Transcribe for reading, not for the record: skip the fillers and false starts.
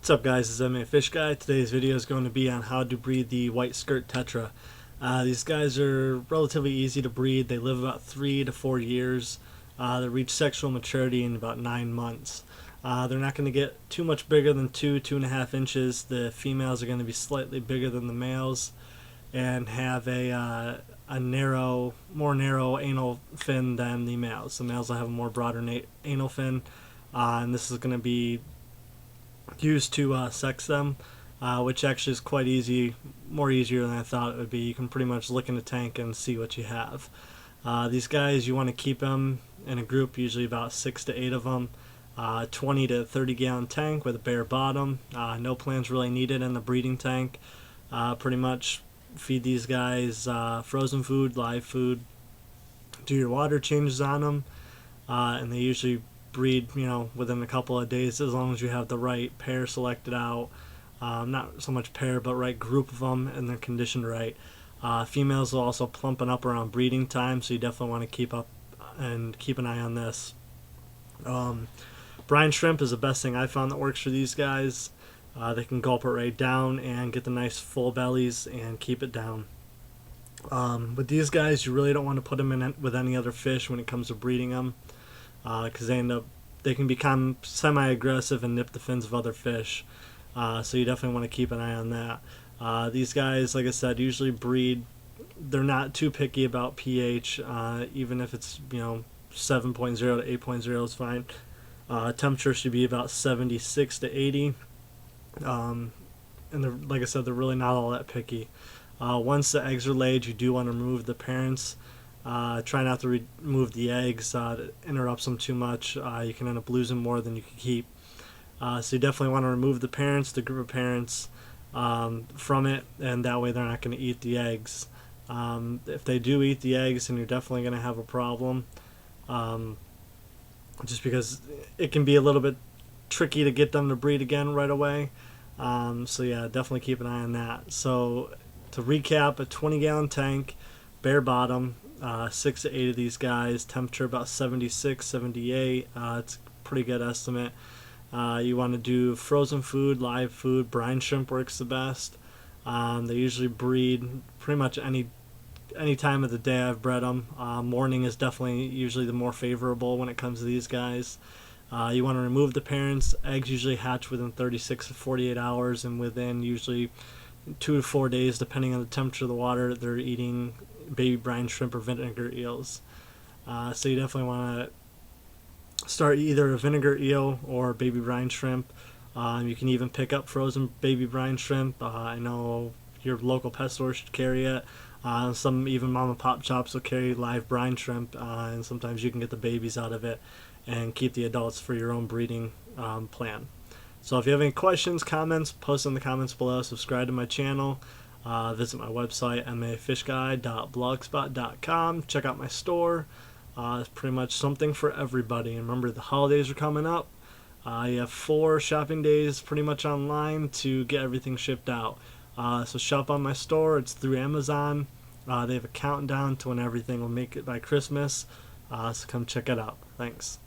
What's up guys, it's MA Fish Guy. Today's video is going to be on how to breed the white skirt tetra. These guys are relatively easy to breed. They live about 3 to 4 years. They reach sexual maturity in about 9 months. They're not going to get too much bigger than 2.5 inches. The females are going to be slightly bigger than the males and have a more narrow anal fin than the males. The males will have a more broader anal fin, and this is going to be used to sex them, which actually is quite easy, more easier than I thought it would be. You can pretty much look in the tank and see what you have. These guys, you want to keep them in a group, usually about 6 to 8 of them. 20 to 30 gallon tank with a bare bottom. No plants really needed in the breeding tank. Pretty much feed these guys frozen food, live food, do your water changes on them, and they usually breed, within a couple of days, as long as you have the right pair selected out. Not so much pair, but right group of them, and they're conditioned right. Females will also plumping up around breeding time, so you definitely want to keep an eye on this. Brine shrimp is the best thing I found that works for these guys. They can gulp it right down and get the nice full bellies and keep it down. With these guys, you really don't want to put them in with any other fish when it comes to breeding them, because they can become semi-aggressive and nip the fins of other fish. So you definitely want to keep an eye on that. These guys, like I said, usually breed. They're not too picky about pH, even if it's 7.0 to 8.0 is fine. Temperature should be about 76 to 80. And like I said, they're really not all that picky. Once the eggs are laid, you do want to remove the parents. Try not to remove the eggs. It interrupts them too much. You can end up losing more than you can keep. So you definitely want to remove the parents, the group of parents, from it, and that way they're not going to eat the eggs. If they do eat the eggs, then you're definitely going to have a problem, just because it can be a little bit tricky to get them to breed again right away. So yeah, definitely keep an eye on that. So to recap, a 20-gallon tank, bare bottom, 6 to 8 of these guys, temperature about 76, 78. It's a pretty good estimate. You want to do frozen food, live food. Brine shrimp works the best. They usually breed pretty much any time of the day I've bred them. Morning is definitely usually the more favorable when it comes to these guys. You want to remove the parents. Eggs usually hatch within 36 to 48 hours, and within usually 2 to 4 days, depending on the temperature of the water, they're eating baby brine shrimp or vinegar eels. So you definitely want to start either a vinegar eel or baby brine shrimp. You can even pick up frozen baby brine shrimp. I know your local pet store should carry it. Some even mom and pop shops will carry live brine shrimp, and sometimes you can get the babies out of it and keep the adults for your own breeding plan. So if you have any questions, comments, post in the comments below. Subscribe to my channel. Visit my website, mafishguy.blogspot.com. Check out my store. It's pretty much something for everybody. And remember, the holidays are coming up. You have 4 shopping days pretty much online to get everything shipped out. So shop on my store. It's through Amazon. They have a countdown to when everything will make it by Christmas. So come check it out. Thanks.